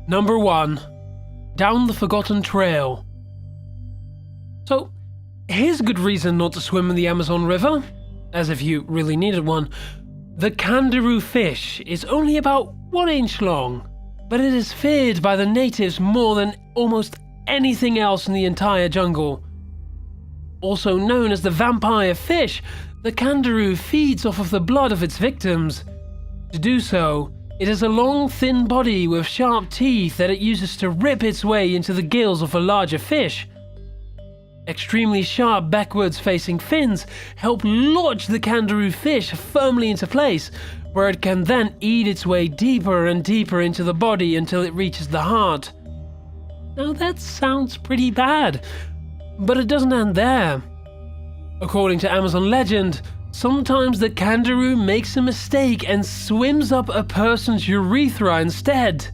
Number 1. Down the Forgotten Trail. So, here's a good reason not to swim in the Amazon River, as if you really needed one. The candiru fish is only about 1 inch long, but it is feared by the natives more than almost anything else in the entire jungle. Also known as the vampire fish, the candiru feeds off of the blood of its victims. To do so, it has a long, thin body with sharp teeth that it uses to rip its way into the gills of a larger fish. Extremely sharp backwards-facing fins help lodge the candiru fish firmly into place, where it can then eat its way deeper and deeper into the body until it reaches the heart. Now that sounds pretty bad, but it doesn't end there. According to Amazon legend, sometimes the candiru makes a mistake and swims up a person's urethra instead.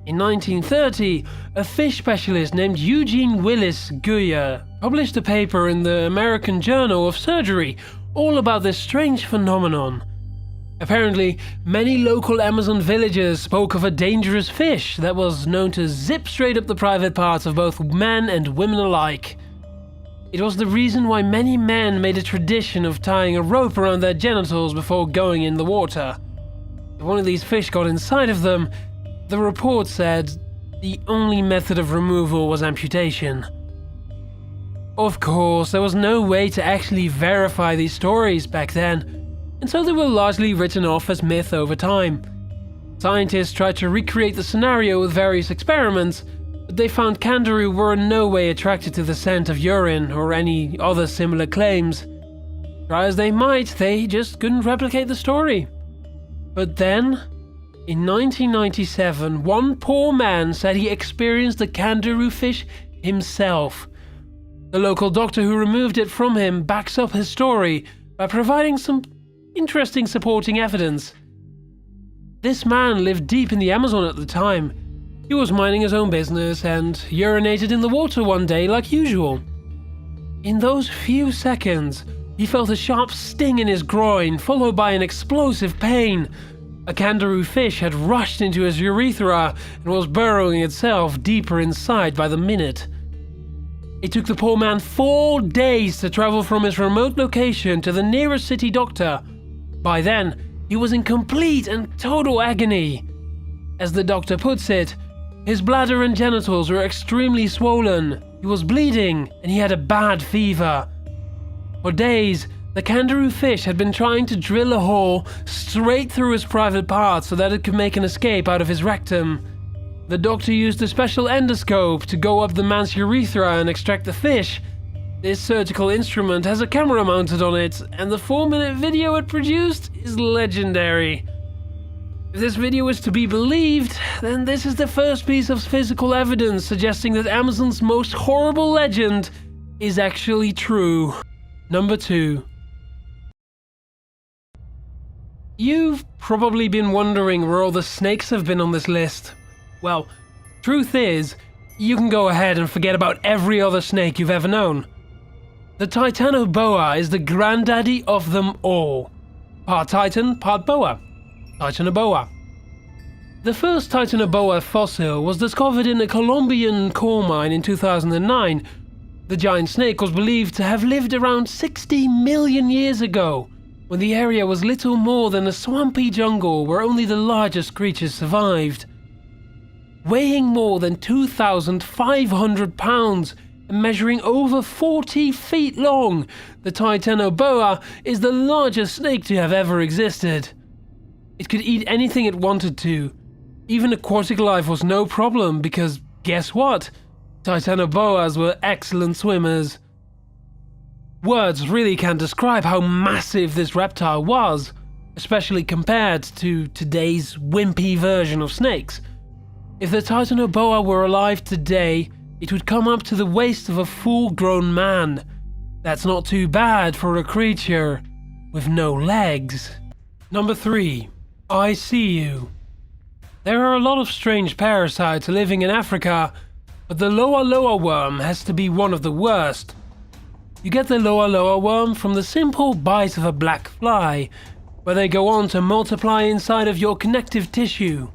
In 1930, a fish specialist named Eugene Willis Guyer published a paper in the American Journal of Surgery all about this strange phenomenon. Apparently, many local Amazon villagers spoke of a dangerous fish that was known to zip straight up the private parts of both men and women alike. It was the reason why many men made a tradition of tying a rope around their genitals before going in the water. If one of these fish got inside of them, the report said the only method of removal was amputation. Of course, there was no way to actually verify these stories back then, and so they were largely written off as myth over time. Scientists tried to recreate the scenario with various experiments, but they found candiru were in no way attracted to the scent of urine or any other similar claims. Try as they might, they just couldn't replicate the story. But then, in 1997, one poor man said he experienced the candiru fish himself. The local doctor who removed it from him backs up his story by providing some interesting supporting evidence. This man lived deep in the Amazon at the time. He was minding his own business and urinated in the water one day like usual. In those few seconds, he felt a sharp sting in his groin, followed by an explosive pain. A candiru fish had rushed into his urethra and was burrowing itself deeper inside by the minute. It took the poor man 4 days to travel from his remote location to the nearest city doctor. By then, he was in complete and total agony. As the doctor puts it, his bladder and genitals were extremely swollen, he was bleeding, and he had a bad fever. For days, the candiru fish had been trying to drill a hole straight through his private parts so that it could make an escape out of his rectum. The doctor used a special endoscope to go up the man's urethra and extract the fish. This surgical instrument has a camera mounted on it, and the 4-minute video it produced is legendary. If this video is to be believed, then this is the first piece of physical evidence suggesting that Amazon's most horrible legend is actually true. Number 2. You've probably been wondering where all the snakes have been on this list. Well, truth is, you can go ahead and forget about every other snake you've ever known. The Titanoboa is the granddaddy of them all. Part Titan, part boa. Titanoboa. The first Titanoboa fossil was discovered in a Colombian coal mine in 2009. The giant snake was believed to have lived around 60 million years ago, when the area was little more than a swampy jungle where only the largest creatures survived. Weighing more than 2,500 pounds and measuring over 40 feet long, the Titanoboa is the largest snake to have ever existed. It could eat anything it wanted to. Even aquatic life was no problem because, guess what? Titanoboas were excellent swimmers. Words really can't describe how massive this reptile was, especially compared to today's wimpy version of snakes. If the Titanoboa were alive today, it would come up to the waist of a full-grown man. That's not too bad for a creature with no legs. Number 3. I see you. There are a lot of strange parasites living in Africa, but the Loa Loa worm has to be one of the worst. You get the Loa Loa worm from the simple bite of a black fly, where they go on to multiply inside of your connective tissue.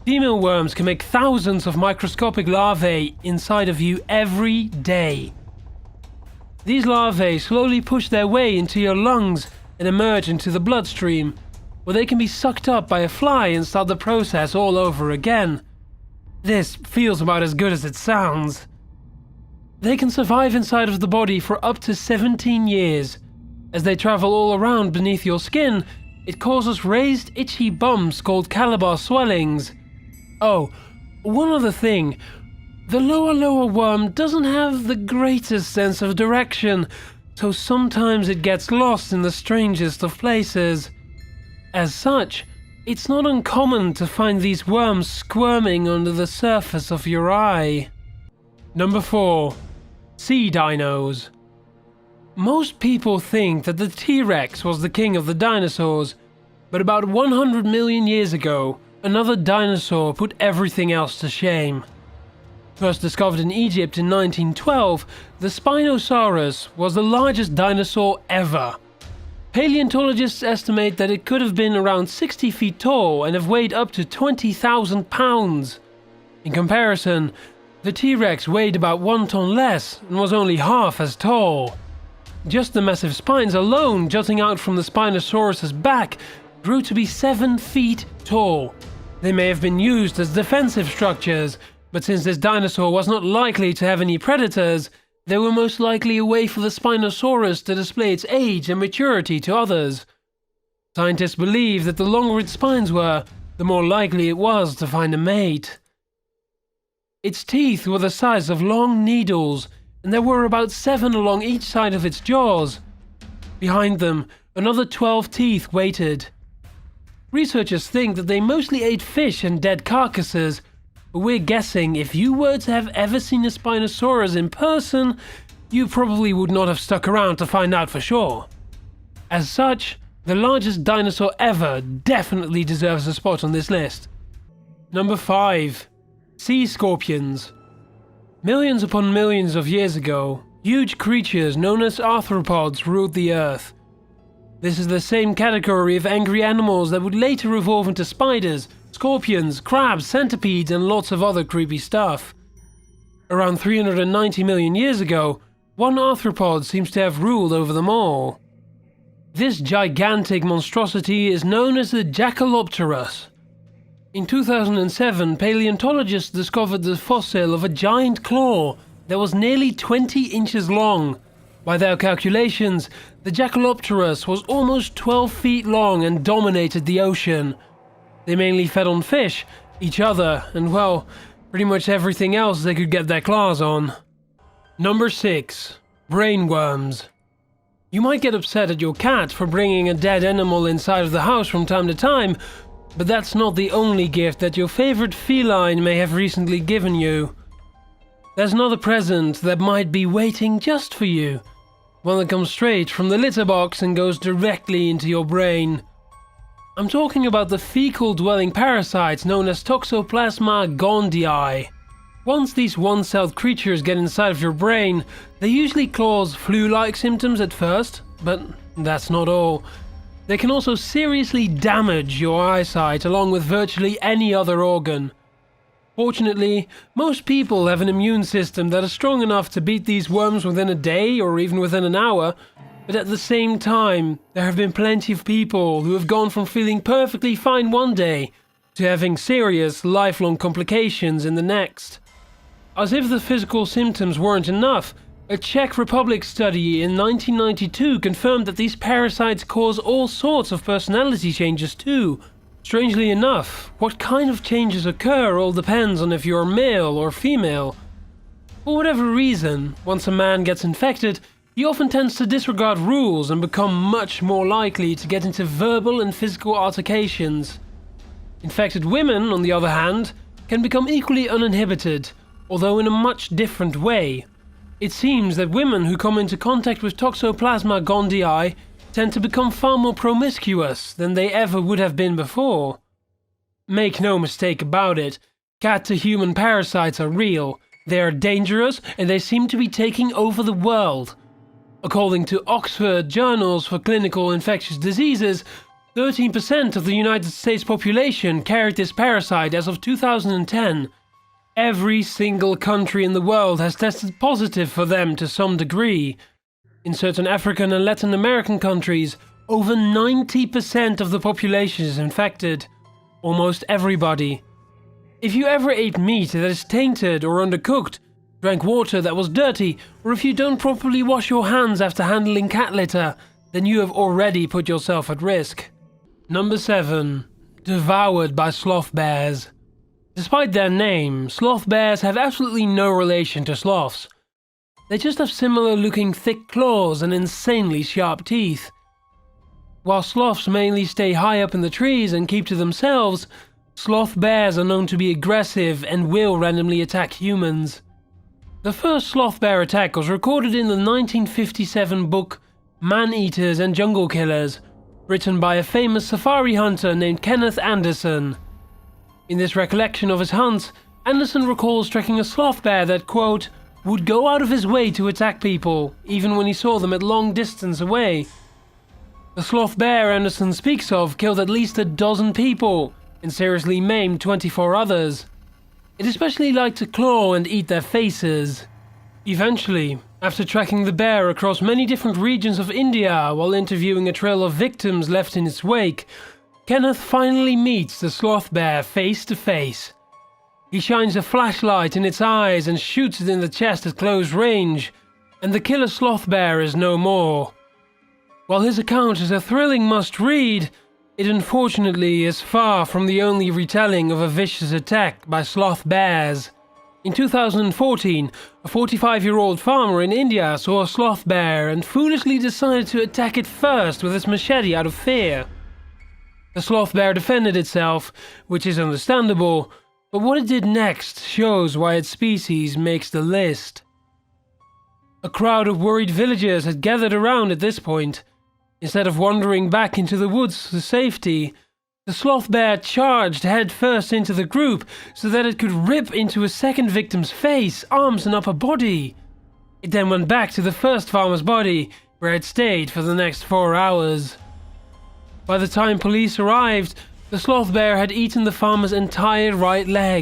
Female worms can make thousands of microscopic larvae inside of you every day. These larvae slowly push their way into your lungs and emerge into the bloodstream, where they can be sucked up by a fly and start the process all over again. This feels about as good as it sounds. They can survive inside of the body for up to 17 years. As they travel all around beneath your skin, it causes raised, itchy bumps called calabar swellings. Oh, one other thing. The lower worm doesn't have the greatest sense of direction, so sometimes it gets lost in the strangest of places. As such, it's not uncommon to find these worms squirming under the surface of your eye. Number 4. Sea dinos. Most people think that the T-Rex was the king of the dinosaurs, but about 100 million years ago, another dinosaur put everything else to shame. First discovered in Egypt in 1912, the Spinosaurus was the largest dinosaur ever. Paleontologists estimate that it could have been around 60 feet tall and have weighed up to 20,000 pounds. In comparison, the T-Rex weighed about 1 ton less and was only half as tall. Just the massive spines alone jutting out from the Spinosaurus's back grew to be 7 feet tall. They may have been used as defensive structures, but since this dinosaur was not likely to have any predators, they were most likely a way for the Spinosaurus to display its age and maturity to others. Scientists believe that the longer its spines were, the more likely it was to find a mate. Its teeth were the size of long needles, and there were about 7 along each side of its jaws. Behind them, another 12 teeth waited. Researchers think that they mostly ate fish and dead carcasses, but we're guessing if you were to have ever seen a Spinosaurus in person, you probably would not have stuck around to find out for sure. As such, the largest dinosaur ever definitely deserves a spot on this list. Number 5. Sea scorpions. Millions upon millions of years ago, huge creatures known as arthropods ruled the earth. This is the same category of angry animals that would later evolve into spiders, scorpions, crabs, centipedes, and lots of other creepy stuff. Around 390 million years ago, one arthropod seems to have ruled over them all. This gigantic monstrosity is known as the Jaekelopterus. In 2007, paleontologists discovered the fossil of a giant claw that was nearly 20 inches long. By their calculations, the Jaekelopterus was almost 12 feet long and dominated the ocean. They mainly fed on fish, each other, and well, pretty much everything else they could get their claws on. Number 6. Brainworms. You might get upset at your cat for bringing a dead animal inside of the house from time to time, but that's not the only gift that your favorite feline may have recently given you. There's another present that might be waiting just for you, one that comes straight from the litter box and goes directly into your brain. I'm talking about the fecal-dwelling parasites known as Toxoplasma gondii. Once these one-celled creatures get inside of your brain, they usually cause flu-like symptoms at first, but that's not all. They can also seriously damage your eyesight along with virtually any other organ. Fortunately, most people have an immune system that is strong enough to beat these worms within a day or even within an hour, but at the same time, there have been plenty of people who have gone from feeling perfectly fine one day to having serious, lifelong complications in the next. As if the physical symptoms weren't enough, a Czech Republic study in 1992 confirmed that these parasites cause all sorts of personality changes too. Strangely enough, what kind of changes occur all depends on if you're male or female. For whatever reason, once a man gets infected, he often tends to disregard rules and become much more likely to get into verbal and physical altercations. Infected women, on the other hand, can become equally uninhibited, although in a much different way. It seems that women who come into contact with Toxoplasma gondii tend to become far more promiscuous than they ever would have been before. Make no mistake about it, cat-to-human parasites are real, they are dangerous, and they seem to be taking over the world. According to Oxford Journals for Clinical Infectious Diseases, 13% of the United States population carried this parasite as of 2010. Every single country in the world has tested positive for them to some degree. In certain African and Latin American countries, over 90% of the population is infected. Almost everybody. If you ever ate meat that is tainted or undercooked, drank water that was dirty, or if you don't properly wash your hands after handling cat litter, then you have already put yourself at risk. Number 7. Devoured by sloth bears. Despite their name, sloth bears have absolutely no relation to sloths. They just have similar looking thick claws and insanely sharp teeth. While sloths mainly stay high up in the trees and keep to themselves, sloth bears are known to be aggressive and will randomly attack humans. The first sloth bear attack was recorded in the 1957 book Man-Eaters and Jungle Killers, written by a famous safari hunter named Kenneth Anderson. In this recollection of his hunts, Anderson recalls tracking a sloth bear that, quote, would go out of his way to attack people, even when he saw them at long distance away. The sloth bear Anderson speaks of killed at least a dozen people and seriously maimed 24 others. It especially liked to claw and eat their faces. Eventually, after tracking the bear across many different regions of India while interviewing a trail of victims left in its wake, Kenneth finally meets the sloth bear face to face. He shines a flashlight in its eyes and shoots it in the chest at close range, and the killer sloth bear is no more. While his account is a thrilling must-read, it unfortunately is far from the only retelling of a vicious attack by sloth bears. In 2014, a 45-year-old farmer in India saw a sloth bear and foolishly decided to attack it first with his machete out of fear. The sloth bear defended itself, which is understandable, but what it did next shows why its species makes the list. A crowd of worried villagers had gathered around at this point. Instead of wandering back into the woods to safety, the sloth bear charged head first into the group so that it could rip into a second victim's face, arms and upper body. It then went back to the first farmer's body, where it stayed for the next 4 hours. By the time police arrived, the sloth bear had eaten the farmer's entire right leg.